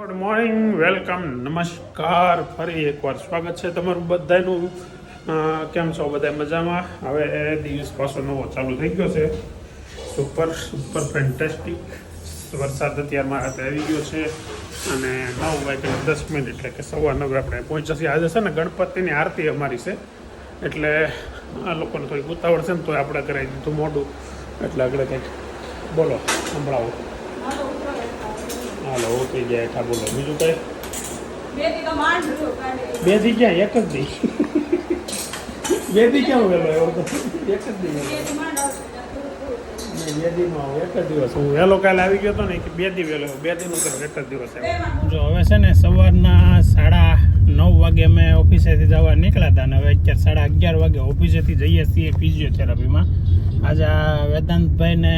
Good morning, welcome, નમસ્કાર. ફરી એકવાર સ્વાગત છે તમારું બધાનું. કેમ છો બધા? મજામાં? હવે દિવસ પાછો નવો ચાલુ થઈ ગયો છે. Super super fantastic. વરસાદ અત્યારમાં હાથે આવી ગયો છે અને 9:10 એટલે કે 9:15 આપણે પહોંચ્યા છીએ. આજે છે ને ગણપતિની આરતી અમારી છે, એટલે આ લોકોને થોડીક ઉતાવળ છે ને તો આપણે કરાવી દીધું મોડું, એટલે આગળ કંઈક બોલો, સંભળાવો. હાલો, ઓકે ગયા હેઠા, બોલો બીજું કઈ? બે થી ક્યાં? એક જ દી. બે દી ક્યાં વહેલો એવો તો? એક જ દી બે દીમાં આવું, એક જ દિવસ. હું વહેલો કાલે આવી ગયો હતો ને કે 2 દી વહેલો, 2 દીનું કરે એક જ દિવસ. જો હવે છે ને સવારના 9:30 વાગે અમે ઓફિસેથી જવા નીકળ્યા હતા, અને હવે અત્યારે 11:30 વાગે ઓફિસેથી જઈએ છીએ ફિઝિયોથેરાપીમાં. આજે આ વેદાંતભાઈને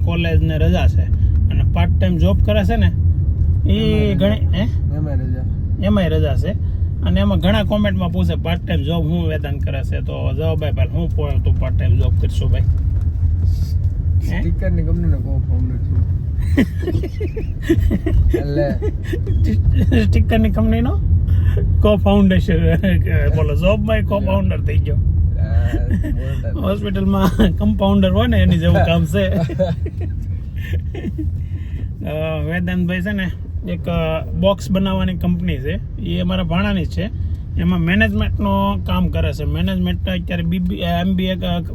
કોલેજને રજા છે અને પાર્ટ ટાઈમ જોબ કરે છે ને, એ ઘણી એમાંય રજા છે. અને એમાં ઘણા કોમેન્ટમાં પૂછે પાર્ટ ટાઈમ જોબ હું વેદાંત કરે છે, તો જવાબ ભાઈ હું તું પાર્ટ ટાઈમ જોબ કરશો ભાઈ? સ્ટીકરની કંપનીનો કો-ફાઉન્ડર છું. એટલે સ્ટીકરની કંપનીનો કો-ફાઉન્ડર છે. બોલો, જોબમાં કો-ફાઉન્ડર થઈ ગયો. હોસ્પિટલમાં કમ્પાઉન્ડર હોય ને એની જેવું કામ છે. વેદાંતભાઈ છે ને એક બોક્સ બનાવવાની કંપની છે, એ અમારા ભાણાની જ છે. એમાં મેનેજમેન્ટનો કામ કરે છે. મેનેજમેન્ટ અત્યારે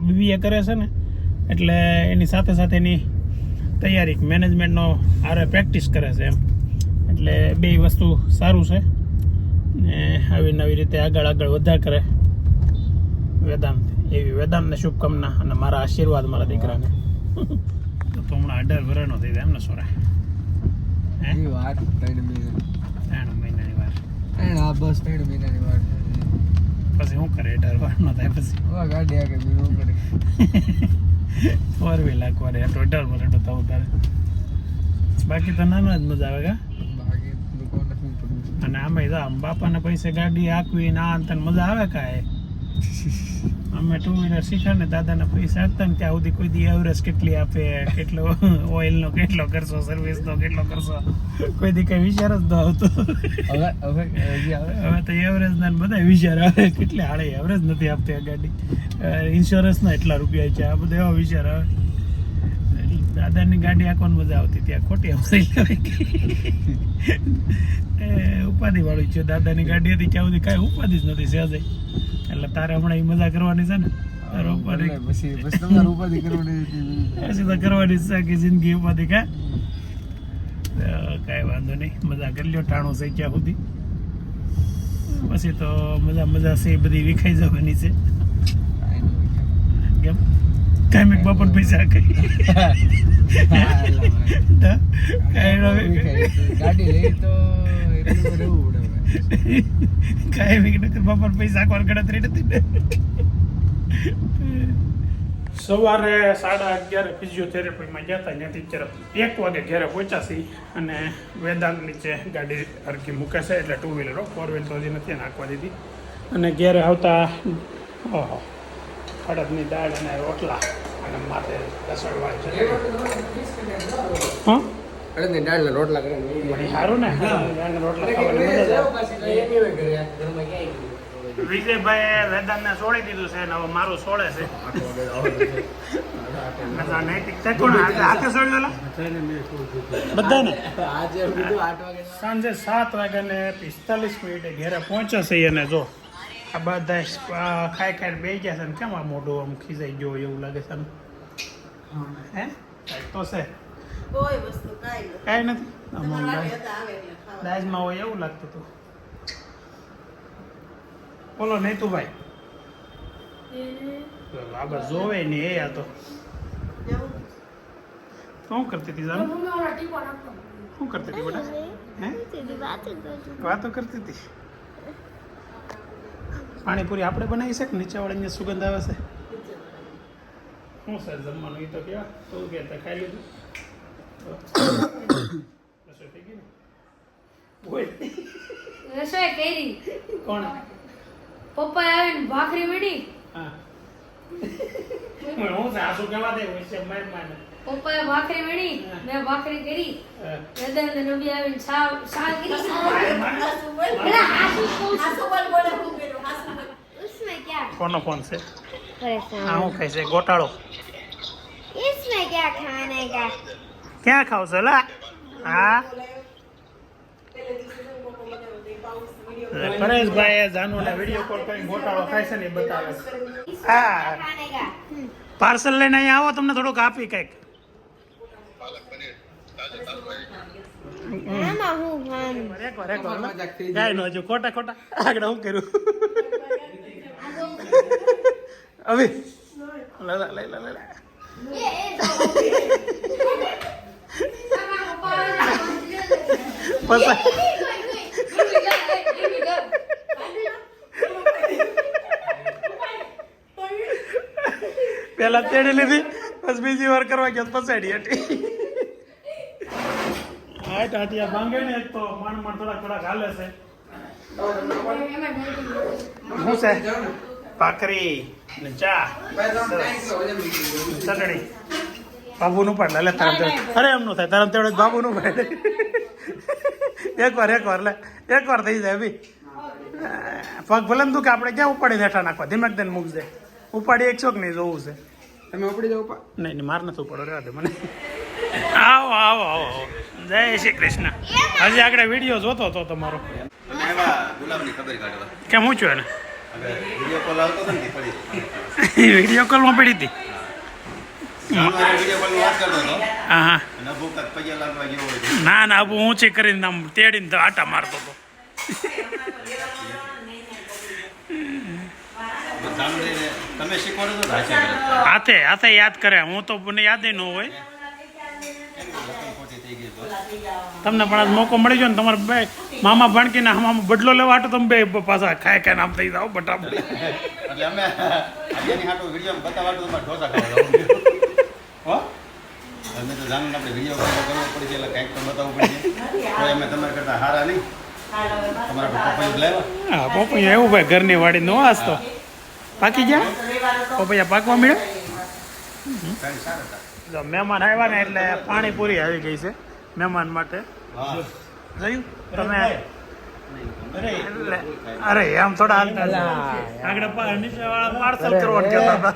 BBA કરે છે ને, એટલે એની સાથે સાથે એની તૈયારી મેનેજમેન્ટનો આરે પ્રેક્ટિસ કરે છે એમ. એટલે બે વસ્તુ સારું છે ને આવી નવી રીતે આગળ વધાર કરે વેદાંત. એવી વેદાંતને શુભકામના અને મારા આશીર્વાદ મારા દીકરાને. તો હમણાં 18 વર્ષનો થઈ જાય એમ ને સોરા? એ વાત 3 મહિનાની વાર. બસ 3 મહિનાની વાત. પછી શું કરે 18 વર્ષનો થાય પછી? ગાડી આગળ શું કરે? 4 વ્હીલ આખવારે 18 વર્ષનો થવું તારે. બાકી તો નાનો જ મજા આવે. બાકી દુકાન શું કરવું? અને આમાં તો બાપાના પૈસે ગાડી આખવી ના અંતને મજા આવે કાંઈ? અમે 2 વ્હીલર શીખ્યા ને, દાદાના પૈસા આપતા ને ત્યાં સુધી કોઈ દી એવરેજ કેટલી આપે, કેટલો ઓઇલનો કેટલો કરશો, સર્વિસનો કેટલો કરશો, કોઈ દી કઈ વિચાર જ ન આવતો. હવે તો એવરેજ ના બધા વિચાર આવે. કેટલી હાળે એવરેજ નથી આપતી આ ગાડી, ઇન્સ્યોરન્સના એટલા રૂપિયા છે, આ બધા એવા વિચાર આવે. દાદાની ગાડી આંખવાની મજા આવતી, ત્યાં ખોટી અમારી ઉપાધિ વાળું છે. દાદાની ગાડી હતી ત્યાં સુધી કાંઈ ઉપાધિ જ નથી સહેજે. એટલે તારે હમણાં એ મજા કરવાની છે ને, તારે ઉપાધિ પછી ઉપાધિ કરવાની પછી તો કરવાની છે કે જિંદગી ઉપાધિ. કાંઈ વાંધો નહીં, મજા કરી લ્યો ટાણું છે ત્યાં સુધી. પછી તો મજા છે એ બધી વિખાઈ જવાની છે. કેમ કાંઈ મેં બાપા પૈસા કઈ ગાડી લઈ તો કાંઈ મેં બાપા પૈસા આખવાર ગણતરી નથી ને. સવારે 11:30 ફિઝિયોથેરાપીમાં ગયા હતા, ત્યાંથી તરફ 1 વાગે ઘરે પહોંચ્યા છીએ. અને વેદાંત નીચે ગાડી હરકી મૂકે છે, એટલે 2 વ્હીલરો, 4 વ્હીલ તો હજી નથી નાખવા દીધી. અને ઘેરે આવતા ઓહો, અડદની દાળ અને રોટલા અને માથે રસોડવાળી છે. હા, અડદની દાળના રોટલા કરીને વળી સારું ને, દાળના રોટલા ખાવાની મજા આવે. વિજયભાઈ વેદાંતને છોડી દીધું છે, હવે મારું છોડે છે. હાથે છોડી બધાને. સાંજે 7:45 ઘેરે પહોંચ્યા છે. અને જો આ બધા ખાઈને બેસી ગયા છે ને, કેમ આ મોઢું આમ ખીજાઈ ગયો એવું લાગે છે? હે તો છે કાંઈ નથી, દાજમાં હોય એવું લાગતું હતું. બોલો નહીં તું ભાઈ, બાબા જોવે નહીં એ. આ તો શું કરતી હતી? શું કરતી હતી બેટા? હે વાતો કરતી હતી? પાણીપુરી આપણે બનાવી છે કે નીચે વાળીને સુગંધ આવે છે? શું છે જમવાનું? એ તો કેવા તું કે ખાઈ લીધું? રસોઈ થઈ ગઈ ને? રસોઈ કરી. કોણ? પપ્પા આવીને ભાખરી મળી. હા, હું સાસુ કેવા દે છે મારી માને. પપ્પાએ ભાખરી વણી મેં ભાખરી કરી વેદાંત નબી આવીને શા કરી પેલા उसमें क्या કોનો ફોન છે परेशान આ હું ખાય છે ગોટાળો इसमें क्या खाने का ક્યાં ખાવ છો લા હા પરેશભાઈ જાનુને વિડીયો કોલ કરીને ગોટાળો ખાય છે ને એ બતાવે છે હા खाने का પાર્સલ લઈને અહીંયા આવો તમને થોડુંક આપી કંઈક मामा हूँ हम એકવાર કાંઈ ન હજુ ખોટા ખોટા આગળ હું કર્યું હવે લઈ લે પેલા તેડી લીધી બસ બીજી વાર કરવા ગયો પસાડી હતી હા ટાટિયા ભાંગે ને એક તો માણ થોડાક હાલે છે શું છે ભાખરી ને ચા ચટણી બાબુનું પાડ લે તરમ અરે એમનું થાય તરમ તેવડે બાબુનું પાડ એકવાર લે એકવાર થઈ જાય ભાઈ પગ ભલે તું કે આપણે ક્યાં ઉપાડી હેઠા નાખવા ધીમે ધીમે મૂકજે ઉપાડી એક ચોક નહીં જોવું છે તમે ઉપડી જાવ પા નહીં માર નથી ઉપાડો રહેવા દે મને આવો જય શ્રી કૃષ્ણ હજી આગળ વિડીયો જોતો હતો તમારો ગુલાબની ખબર કાઢવા કેમ હું છું એને વિડીયો કોલ આવતો હતો ને પડી વિડીયો કોલમાં પડી હતી વિડીયો કોલ વાત કરતો હતો હા હા અને ભૂખ પૈયા લાગવા જેવો હોય ના ના હું ઊંચી કરીને આમ તેડીને તો આટા મારતો હતો તમે શીખવાડો છો હાથે યાદ કરે હું તો મને યાદ ન હોય ખોટી થઈ ગઈ તો તમને પણ આજ મોકો મળી ગયો ને તમારે બે મામા ભાણકીને મામા બદલો લેવા હાટો તમે બે પાછા ખાય આમ થઈ જાઓ બટાબટ એટલે અમે આની હાટો વિડીયો બતાવવા તમારે ઢોસા ખાવા હો અમે તો જાણું આપણે વિડીયો કરવો પડે છે એટલે કંઈક તો બતાવવું પડે તો અમે તમારે કરતા હારા નહીં તમારા પપ્પાએ લાવ્યા હા પપૈયા એવું ભાઈ ઘરની વાડી નો આજ તો પાકી ગયા પપૈયા પાકવા મળ્યો સારી સારા હતા જો મહેમાન આવ્યા ને એટલે પાણીપુરી આવી ગઈ છે મહેમાન માટે વાહ જોયું તમે એટલે અરે એમ થોડા હાલતા આગળ નીચે વાળા પાર્સલ કરવાનું કહેતા હતા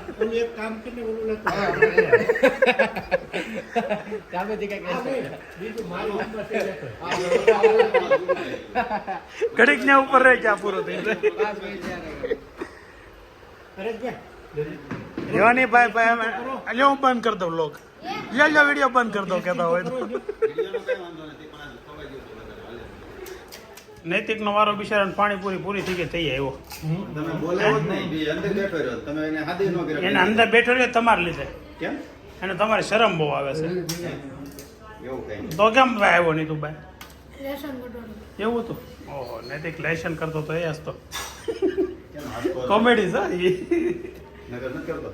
ઘડીક ને ઉપર રહી ગયા પૂરો થઈ જાય નહીં ભાઈ હું બંધ કરી દઉં લોક લ્યો વિડીયો બંધ કરી દઉં કહેતા હોય તો વિડીયોનો કંઈ વાંધો નથી પણ આજ ખવાઈ ગયું તો વધારે હાલે નૈતિકનો વારો બિચારાને પાણીપુરી પૂરી થઈ ગઈ થઈ આવ્યો તમે બોલાવો જ નહીં બી અંદર બેઠો રહ્યો તમે એને હાદી ન કર્યો એને અંદર બેઠો રહ્યો તમારે લીધે કેમ એને તમારી શરમ બહુ આવે છે એવું કઈ તો કેમ ભાઈ આવ્યો નહીં તું ભાઈ લેશન ગોટોડું એવું હતું ઓહો નૈતિક લેશન કરતો તો એ હસતો કેમ હાથો કોમેડી છે નગર નથી કરતો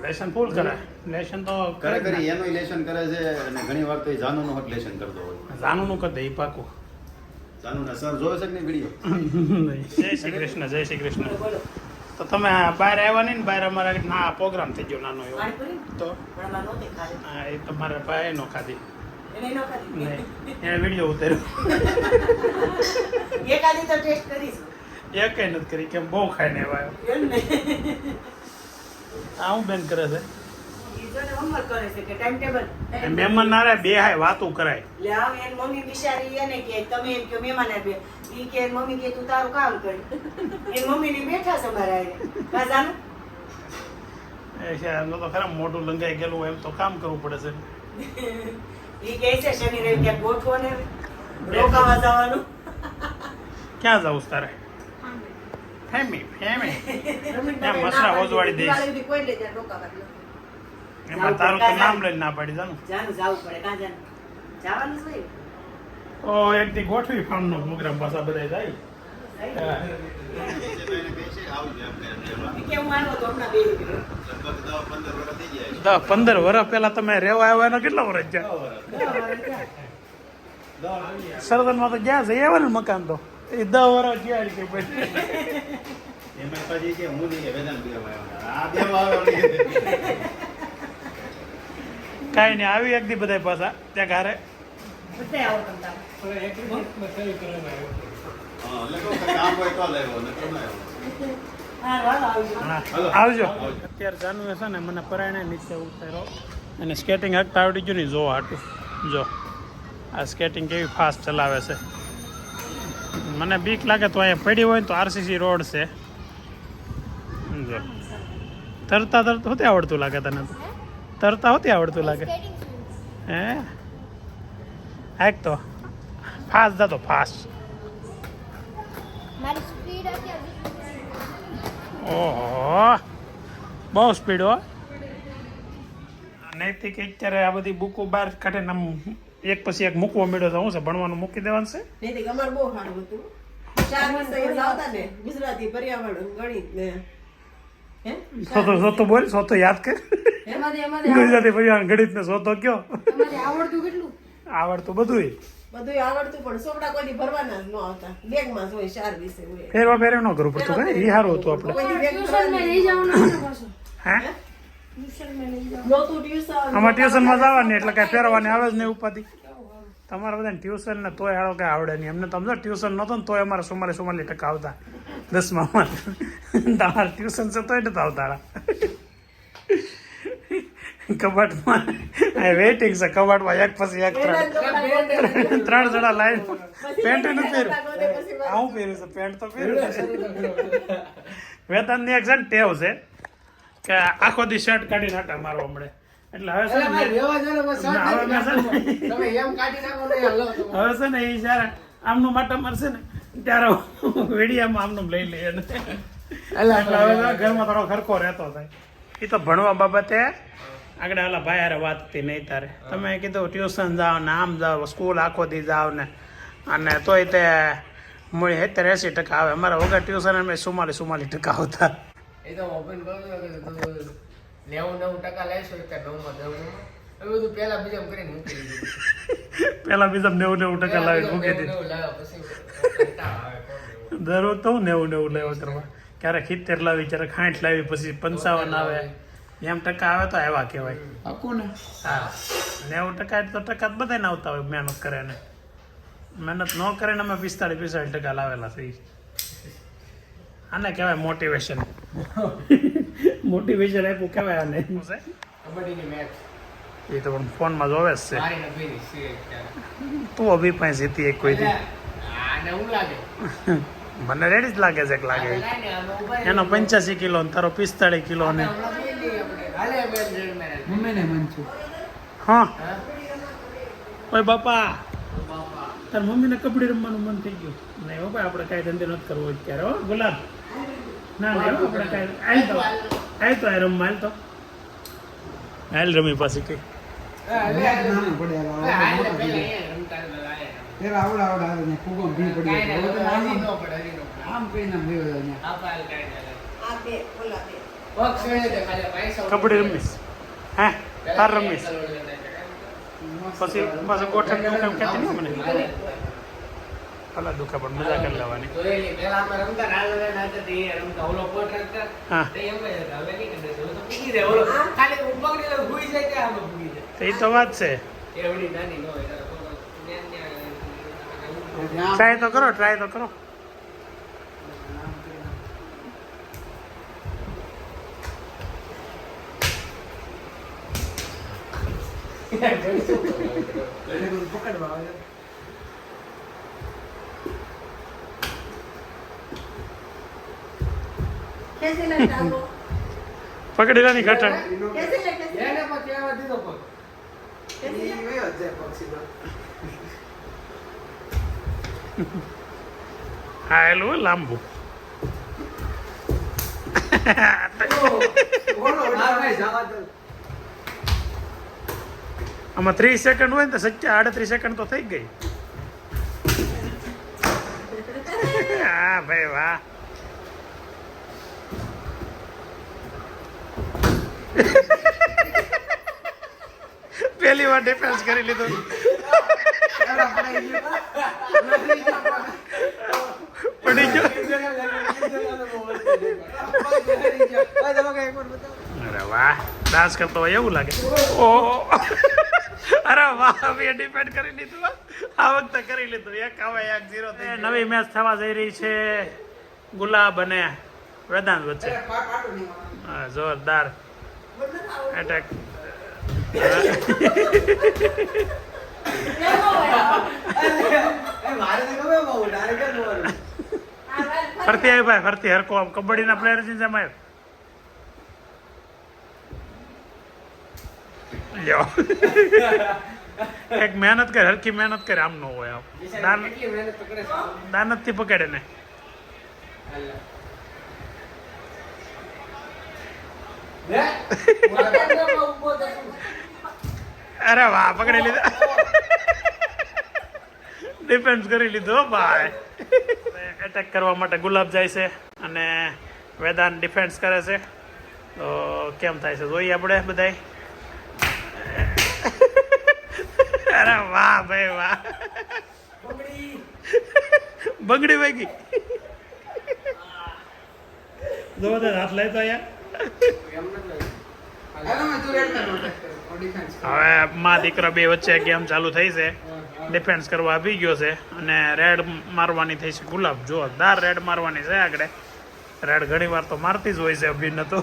લેશન ફૂલ કરે લેશન તો કરે કરી એનો લેશન કરે છે અને ઘણી વાર તો એ જાનુનો હટ લેશન કરતો હોય જાનુનું કરી દે એ પાકું જાનુના સર જોવે છે કે નહીં વિડીયો જય શ્રી કૃષ્ણ તો તમે બહાર આવ્યા નહીં ને બહાર અમારા ના પ્રોગ્રામ થઈ ગયો નાનો એવો તો હા એ તમારા ભાઈ નો ખાધી નહીં એને વિડીયો ઉતાર્યો એકાદી તો ટેસ્ટ કરીશ એ કઈ નથી કરી કેમ બહુ ખાઈને આવ્યો એમ ને આ હું બેન કરે છે ઈ જો ને હોમવર્ક કરે છે કે ટાઈમ ટેબલ એ મહેમાન ના રે બે હાય વાતું કરાય લે આવ એન મમ્મી બિચારી એને કે તમે એમ કે મહેમાન આવે ઈ કે મમ્મી કે તું તારું કામ કર એ મમ્મી ની બેઠા છે મારા આરે કા જાનું એ છે એમ તો ખરા મોઢું લંગાઈ ગયેલું હોય એમ તો કામ કરવું પડે છે ઈ કે છે શનિ રવિ કે ગોઠવો ને રોકાવા જવાનું ક્યાં જાવ તારે ફેમી ત્યાં મસરા ઓજવાડી દઈશ કોઈ લે જા રોકાવા એમાં તારું તો નામ લઈને ના પાડી જાનું જાનું જાવું પડે કા જાનું જવાનું છે ઓ એક દી ગોઠવી ફાર્મનો પ્રોગ્રામ પાછા બધા જાય હા. ઈ કે હું આનો તો હમણાં બે લગભગ 10-15 વર્ષ થઈ ગયા 10-15 વર્ષ પહેલા તમે રહેવા આવ્યા એનો કેટલા વર્ષ છે સરદનમાં તો ગયા છે એવા મકાન તો એ 10 વર્ષ ગયા કે પછી એમાં પછી કે હું નહીં વેદાંત પીવા આવ્યો આ બે વાળો કાંઈ નહીં આવી એક દી બધા પાછા ત્યાં ઘરે બધાય આવો તમ તાર. હા, એટલે કહું કે કામ હોય તો લેવો, નકર ન લેવો. હા, વાલો આવજો. હા હાલો. આવજો અત્યારે જાનુ છે ને મને પરાયણે નીચે ઉતાર્યો અને સ્કેટિંગ હકતા આવડી ગયું ને જો હાટું જો આ સ્કેટિંગ કેવી ફાસ્ટ ચલાવે છે મને બીક લાગે તો અહીંયા પડી હોય ને તો આરસીસી રોડ છે જો તરતા તરતા હોતે આવડતું લાગે તને તો તરતા હોતે આવડતું લાગે હે એક તો ફાસ્ટ જતો ફાસ્ટ મારી સ્પીડ અત્યારે ઓહો બહુ સ્પીડ હો નૈતિક અત્યારે આ બધી બુકો બહાર કાઢે ને આમ એક પછી એક મૂકવો મળ્યો તો શું છે ભણવાનું મૂકી દેવાનું છે નૈતિક અમારે બહુ સારું હતું 4 વર્ષ આવતા ને ગુજરાતી પર્યાવરણ ગણિત ને હે સોતો બોલ સોતો યાદ કર ગુજરાતી પર્યાવરણ ગણિત ને સોતો કયો આવડતું કેટલું આવડતું બધું બધું આવડતું પણ સોપડા કોઈ ભરવાના જ ન આવતા બેગમાં જ હોય 4 વિષય હોય ફેરવા ફેરવ ન કરવું પડતું કઈ એ સારું હતું આપણે કોઈ બેગ ટ્યુશનમાં લઈ જવાનું છે પાછું હે ટ્યુશનમાં લઈ જવાનું નહોતું ટ્યુશન આમાં ટ્યુશનમાં જવાની એટલે કઈ ફેરવાની આવે જ નહીં ઉપાધિ તમારે બધાને ટ્યુશન ને તોય હારો કઈ આવડે નહીં એમને તમને ટ્યુશન નહોતું ને તોય અમારે 44% આવતા 10માં તમારે ટ્યુશન છે તોય નથી આવતા કબાટમાં વેઇટિંગ છે કબાટમાં એક પછી એક ત્રણ જણા લાઈન પેન્ટ નથી પહેર્યું હું પહેર્યું છે પેન્ટ તો પહેર્યું છે વેતનની એક છે ને ટેવ છે કે આખો દી શર્ટ કાઢીને આટા મારવા મળે એટલે હવે છે ને હવે છે ને એ જ્યારે આમનું માટો મારશે ને ત્યારે વેડિયામાં આમનું લઈ લઈએ ને એટલે હવે ઘરમાં થોડો ખરખો રહેતો થાય એ તો ભણવા બાબતે આગળ ઓલા ભાઈ હારે વાત હતી નહીં તારે તમે કીધું ટ્યુશન જાઓ ને આમ જાઓ સ્કૂલ આખો દી જાઓ ને અને તોય તે મૂળી 70-80% આવે અમારા વગર ટ્યુશન અમે 44% આવતા એ તો ઓપન કરો કે 99% લેશો કે 9માં 10 એ બધું પહેલા બીજામ કરીને મૂકી દીધું પેલા બીજા 90-90% લાવી મૂકી દીધું પછી કંટાળો આવે દરરોજ તો 90-90 લેવા કરવા ક્યારેક 70 લાવી ક્યારેક 60 લાવી પછી 55 આવે એમ ટકા આવે તો આવ્યા કહેવાય આખું ને હા 90% તો ટકા બધાને આવતા હોય મહેનત કરે ને મહેનત ન કરે ને અમે 45% લાવેલા છે આને કહેવાય મોટિવેશન મોટિવેશન આપ્યું કહેવાય આને કબડ્ડીની મેચ એ તો પણ ફોનમાં જોવે જ છે મારીને ભેરી સિરિયસ તું અભી પાસે જીતી એક કોઈ દી આને હું લાગે મને રેડી જ લાગે છે કે લાગે એનો 85 કિલો ને તારો 45 કિલો ને હા ઓય બાપા તાર મમ્મીને કબડ્ડી રમવાનું મન થઈ ગયું નહીં હો ભાઈ આપણે કાંઈ ધંધે નથી કરવો અત્યારે હો ગુલાબ ના ના હો આપણે કાંઈ આય તો રમવા હાલ તો હાલ રમી પાછી કઈ કબડ્ડી રમીશ હા તાર રમીશ પછી પાછું ગોઠણ કેમ કહેતી નહીં મને ભલા દુખા પણ મજા કરી લેવાની હા એ તો વાત છે ટ્રાય તો કરો कैसे लगता है वो પકડી લેની ઘટાડ कैसे लगता है એને પછી આવા દીધો પગ હા એલું લાંબુ આમાં 30 સેકન્ડ હોય ને તો 38 સેકન્ડ તો થઈ ગઈ હા ભાઈ વાહ પહેલી વાર ડિફેન્સ કરી લીધું પડી ગયો અરે વાહ ડાન્સ કરતો હોય એવું લાગે. ઓહો અરે વાહ, હવે ડિપેન્ડ કરી લીધું હો. આ વખતે કરી લીધું. 1 આવે 1 0 થઈ. નવી મેચ થવા જઈ રહી છે ગુલાબ અને વેદાંત વચ્ચે. હા, જોરદાર એટેક. ફરતી આવી ભાઈ, ફરતી હરકો આમ કબડ્ડીના પ્લેયર છે જેમ આવ્યો. લ્યો એક મહેનત કરે, હરકી મહેનત કરે, આમ ન હોય. આમ કેટલી મહેનત તો કરે છે. દાનત થી પકડે ને. અરે વાહ, પકડી લીધા. ડિફેન્સ કરી લીધો ભાઈ. એટેક કરવા માટે ગુલાબ જાય છે અને વેદાંત ડિફેન્સ કરે છે. તો કેમ થાય છે જોઈએ આપણે બધાય. અરે વાહ ભાઈ વાહ, બગડી વાગી. જો હાથ લઈ તો યાર. હવે માં દીકરા બે વચ્ચે ગેમ ચાલુ થઈ છે. ડિફેન્સ કરવા આવી ગયો છે અને રેડ મારવાની થઈ છે ગુલાબ. જોરદાર રેડ મારવાની છે આગળ. રેડ ઘણી વાર તો મારતી જ હોય છે અભિન તો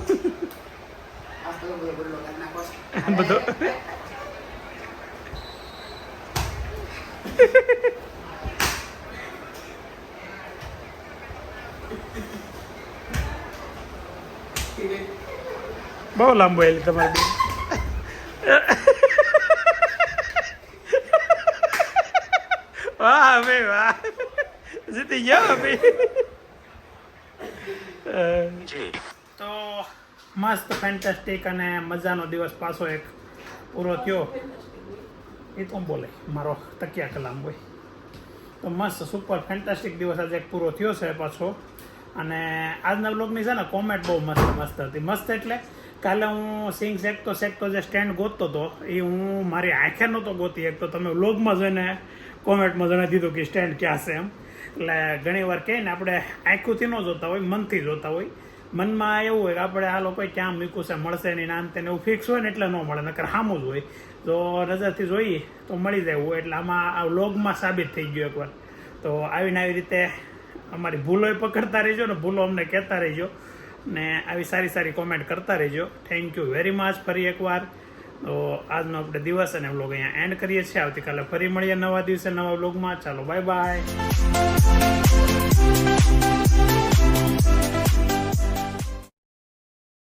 બધું. બહુ લાંબુ આવેલી તમારી. વાહ ભાઈ વાહ, જીતી ગયા ભાઈ. તો મસ્ત ફેન્ટાસ્ટિક અને મજાનો દિવસ પાછો એક પૂરો થયો. એ તો બોલે મારો તકિયા કલામ હોય. તો મસ્ત સુપર ફેન્ટાસ્ટિક દિવસ આજે એક પૂરો થયો છે પાછો. અને આજના બ્લોગની છે ને કોમેન્ટ બહુ મસ્ત મસ્ત હતી. મસ્ત એટલે કાલે હું સિંગ શેકતો જે સ્ટેન્ડ ગોતતો હતો એ હું મારી આંખે નહોતો ગોતી. એક તો તમે વ્લોગમાં જોઈને કોમેન્ટમાં જણાવી દીધું કે સ્ટેન્ડ ક્યાં છે એમ. એટલે ઘણી વાર કહે ને આપણે આંખોથી ન જોતા હોય, મનથી જોતા હોય. મનમાં એવું હોય કે આપણે આ લોકોએ ક્યાં મૂક્યું છે, મળશે નહીં, આમ તેને એવું ફિક્સ હોય ને એટલે ન મળે, નકર સામું જ હોય. તો નજરથી જોઈએ તો મળી જાય હોય. એટલે આમાં આ વ્લોગમાં સાબિત થઈ ગયું એકવાર. તો આવીને આવી રીતે અમારી ભૂલોય પકડતા રહેજો ને, ભૂલો અમને કહેતા રહેજો ને આવી સારી સારી કોમેન્ટ કરતા રહેજો. થેન્ક યુ વેરી મચ ફરી એકવાર. તો આજનો આપણે દિવસ અને વ્લોગ અહીંયા એન્ડ કરીએ છીએ. આવતીકાલે ફરી મળીએ નવા દિવસે નવા વ્લોગમાં. ચાલો બાય બાય.